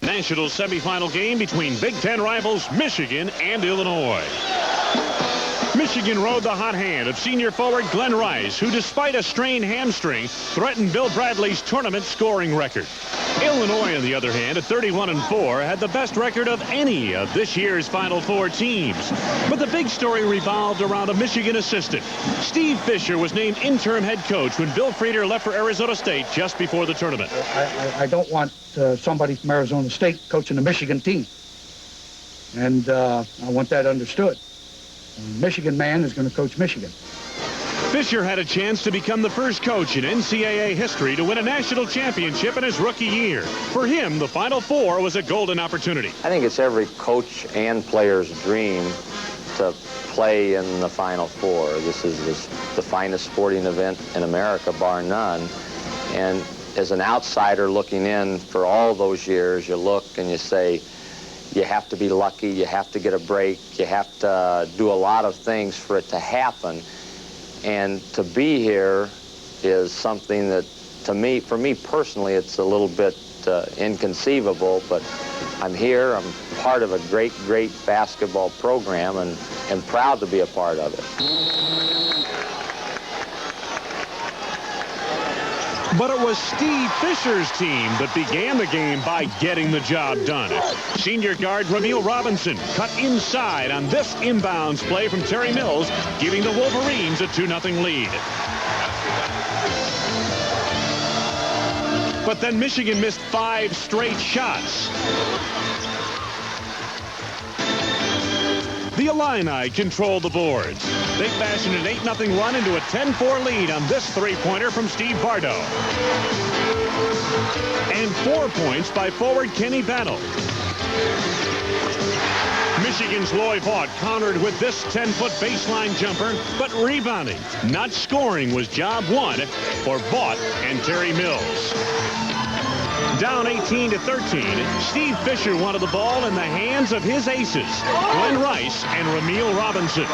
National semifinal game between Big Ten rivals Michigan and Illinois. Michigan rode the hot hand of senior forward Glenn Rice, who despite a strained hamstring threatened Bill Bradley's tournament scoring record. Illinois, on the other hand, at 31-4, had the best record of any of this year's Final Four teams. But the big story revolved around a Michigan assistant. Steve Fisher was named interim head coach when Bill Frieder left for Arizona State just before the tournament. I don't want somebody from Arizona State coaching the Michigan team. And I want that understood. A Michigan man is going to coach Michigan. Fisher had a chance to become the first coach in NCAA history to win a national championship in his rookie year. For him, the Final Four was a golden opportunity. I think it's every coach and player's dream to play in the Final Four. This is the finest sporting event in America, bar none. And as an outsider looking in for all those years, you look and you say, you have to be lucky, you have to get a break, you have to do a lot of things for it to happen. And to be here is something that, to me, for me personally, it's a little bit inconceivable, but I'm here, I'm part of a great, great basketball program and proud to be a part of it. But it was Steve Fisher's team that began the game by getting the job done. Senior guard Ramil Robinson cut inside on this inbounds play from Terry Mills, giving the Wolverines a 2-0 lead. But then Michigan missed 5 straight shots. The Illini controlled the boards. They fashioned an 8-0 run into a 10-4 lead on this three-pointer from Steve Bardo. And 4 points by forward Kenny Battle. Michigan's Loy Vaught countered with this 10-foot baseline jumper, but rebounding, not scoring, was job one for Vaught and Terry Mills. Down 18-13, Steve Fisher wanted the ball in the hands of his aces, Glenn Rice and Ramil Robinson.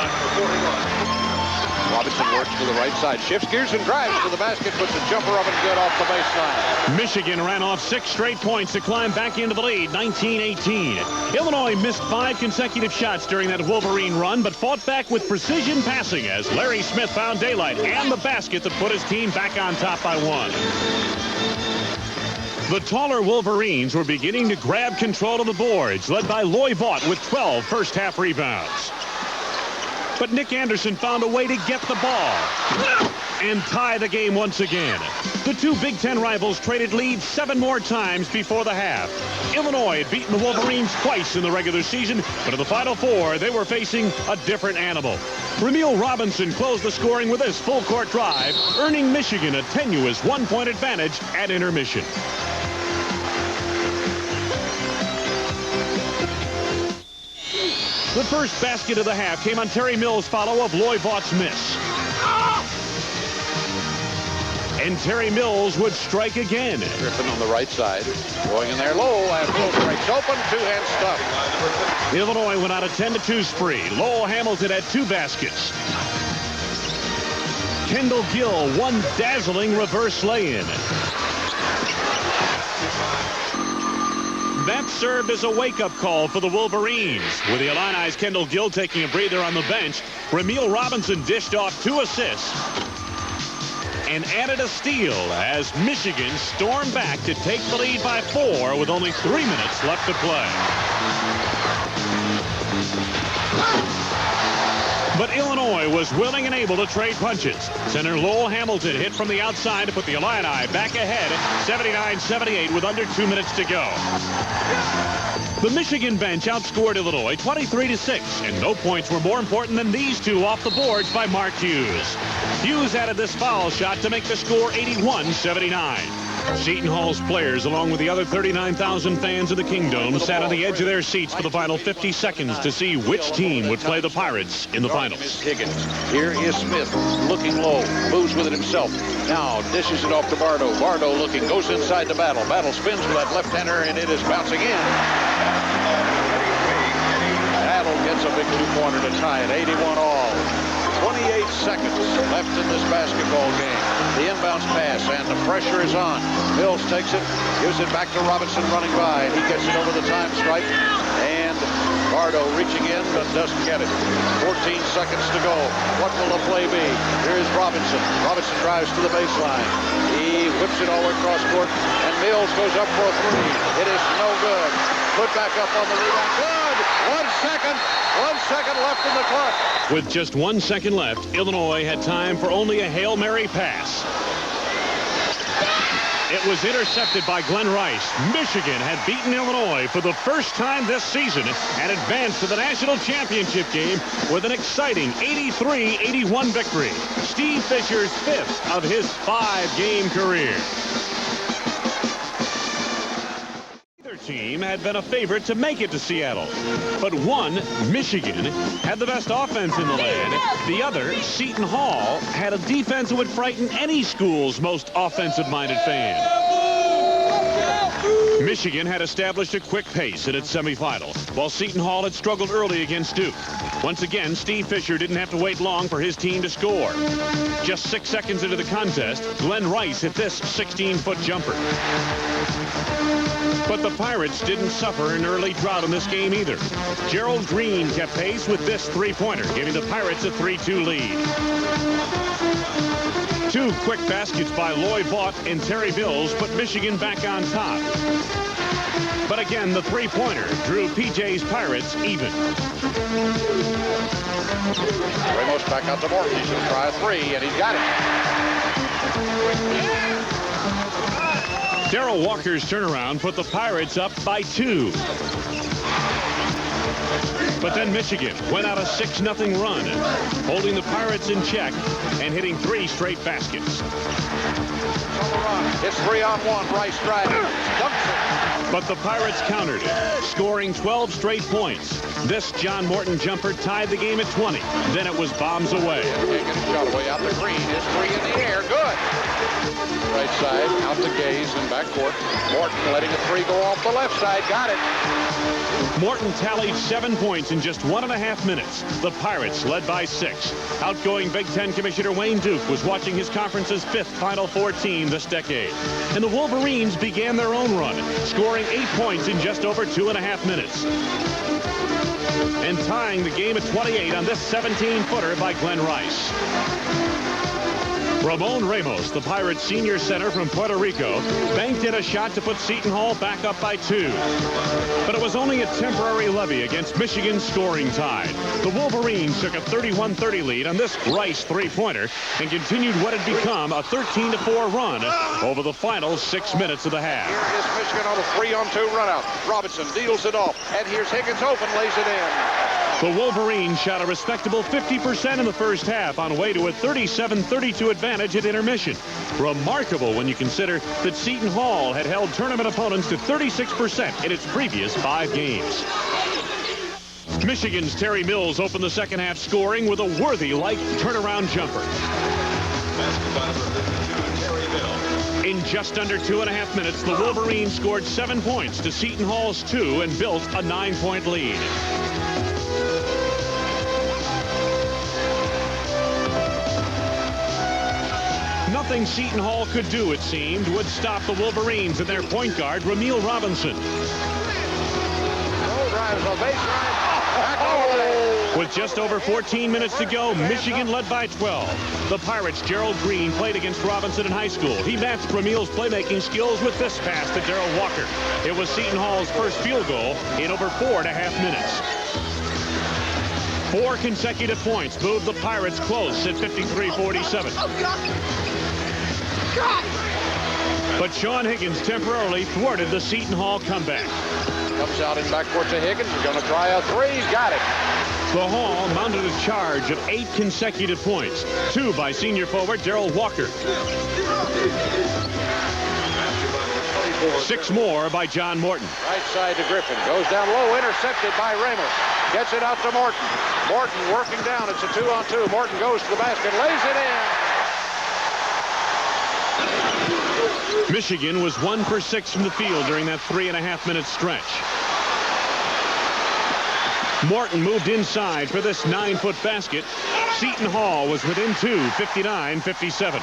Robinson works to the right side, shifts gears and drives to the basket, puts a jumper up and good off the baseline. Michigan ran off 6 straight points to climb back into the lead, 19-18. Illinois missed 5 consecutive shots during that Wolverine run, but fought back with precision passing as Larry Smith found daylight and the basket that put his team back on top by 1. The taller Wolverines were beginning to grab control of the boards, led by Loy Vaught with 12 first-half rebounds. But Nick Anderson found a way to get the ball and tie the game once again. The two Big Ten rivals traded leads 7 more times before the half. Illinois had beaten the Wolverines twice in the regular season, but in the Final Four, they were facing a different animal. Ramil Robinson closed the scoring with his full-court drive, earning Michigan a tenuous 1-point advantage at intermission. The first basket of the half came on Terry Mills' follow of Loy Vaught's miss. And Terry Mills would strike again. Griffin on the right side, going in there low, and Mills breaks open, 2-hand stuff. Illinois went on a 10-2 spree. Lowell Hamilton had 2 baskets. Kendall Gill, one dazzling reverse lay-in. That served as a wake-up call for the Wolverines. With the Illini's Kendall Gill taking a breather on the bench, Ramil Robinson dished off 2 assists and added a steal as Michigan stormed back to take the lead by 4 with only 3 minutes left to play. But Illinois was willing and able to trade punches. Center Lowell Hamilton hit from the outside to put the Illini back ahead, 79-78 with under 2 minutes to go. The Michigan bench outscored Illinois 23-6, and no points were more important than these 2 off the boards by Mark Hughes. Hughes added this foul shot to make the score 81-79. Seton Hall's players, along with the other 39,000 fans of the Kingdom, sat on the edge of their seats for the final 50 seconds to see which team would play the Pirates in the finals. Higgins. Here is Smith, looking low, moves with it himself. Now dishes it off to Bardo. Bardo looking, goes inside to Battle. Battle spins with that left-hander, and it is bouncing in. Battle gets a big 2-pointer to tie it, 81 all. 28 seconds left in this basketball game. the inbounds pass, and the pressure is on. Mills takes it, gives it back to Robinson running by, and he gets it over the time stripe. And Bardo reaching in, but doesn't get it. 14 seconds to go. What will the play be? Here's Robinson. Robinson drives to the baseline. He whips it all across court, and Mills goes up for a three. It is no good. Put back up on the rebound. Good! 1 second. 1 second left in the clock. With just 1 second left, Illinois had time for only a Hail Mary pass. It was intercepted by Glenn Rice. Michigan had beaten Illinois for the first time this season and advanced to the national championship game with an exciting 83-81 victory. Steve Fisher's 5th of his 5-game career. Neither team had been a favorite to make it to Seattle, but one, Michigan, had the best offense in the land. The other, Seton Hall, had a defense that would frighten any school's most offensive-minded fan. Michigan had established a quick pace in its semifinal, while Seton Hall had struggled early against Duke. Once again, Steve Fisher didn't have to wait long for his team to score. Just 6 seconds into the contest, Glenn Rice hit this 16-foot jumper. But the Pirates didn't suffer an early drought in this game either. Gerald Green kept pace with this three-pointer, giving the Pirates a 3-2 lead. 2 quick baskets by Loy Vaught and Terry Mills put Michigan back on top. But again, the three-pointer drew PJ's Pirates even. Ramos back out to Morton. He's going to try a three, and he's got it. Darrell Walker's turnaround put the Pirates up by 2. But then Michigan went out a 6-0 run, holding the Pirates in check and hitting 3 straight baskets. It's 3-on-1. Rice driving. Dunks it. But the Pirates countered it, scoring 12 straight points. This John Morton jumper tied the game at 20. Then it was bombs away. Taking a shot away out to Green. His three in the air. Good. Right side, out to Gaze in backcourt. Morton letting a three go off the left side. Got it. Morton tallied 7 points in just 1.5 minutes. The Pirates led by 6. Outgoing Big Ten Commissioner Wayne Duke was watching his conference's 5th Final Four team this decade. And the Wolverines began their own run, scoring 8 points in just over 2.5 minutes. And tying the game at 28 on this 17-footer by Glenn Rice. Ramon Ramos, the Pirates senior center from Puerto Rico, banked in a shot to put Seton Hall back up by 2. But it was only a temporary levy against Michigan's scoring tide. The Wolverines took a 31-30 lead on this Rice three-pointer and continued what had become a 13-4 run over the final 6 minutes of the half. Here is Michigan on a 3-on-2 run out. Robinson deals it off, and here's Higgins open, lays it in. The Wolverines shot a respectable 50% in the first half on way to a 37-32 advantage at intermission. Remarkable when you consider that Seton Hall had held tournament opponents to 36% in its previous 5 games. Michigan's Terry Mills opened the second half scoring with a worthy-like turnaround jumper. In just under 2.5 minutes, the Wolverines scored 7 points to Seton Hall's 2 and built a 9-point lead. Nothing Seton Hall could do, it seemed, would stop the Wolverines and their point guard, Ramil Robinson. With just over 14 minutes to go, Michigan led by 12. The Pirates' Gerald Green played against Robinson in high school. He matched Ramil's playmaking skills with this pass to Darrell Walker. It was Seton Hall's first field goal in over 4.5 minutes. 4 consecutive points moved the Pirates close at 53-47. But Sean Higgins temporarily thwarted the Seton Hall comeback. Comes out in backcourt to Higgins. He's going to try a three. He's got it. The Hall mounted a charge of 8 consecutive points. 2 by senior forward Darrell Walker. 6 more by John Morton. Right side to Griffin. Goes down low. Intercepted by Ramos. Gets it out to Morton. Morton working down. It's a 2-on-2. Morton goes to the basket. Lays it in. Michigan was 1 for 6 from the field during that 3.5-minute stretch. Morton moved inside for this 9-foot basket. Seton Hall was within 2, 59-57.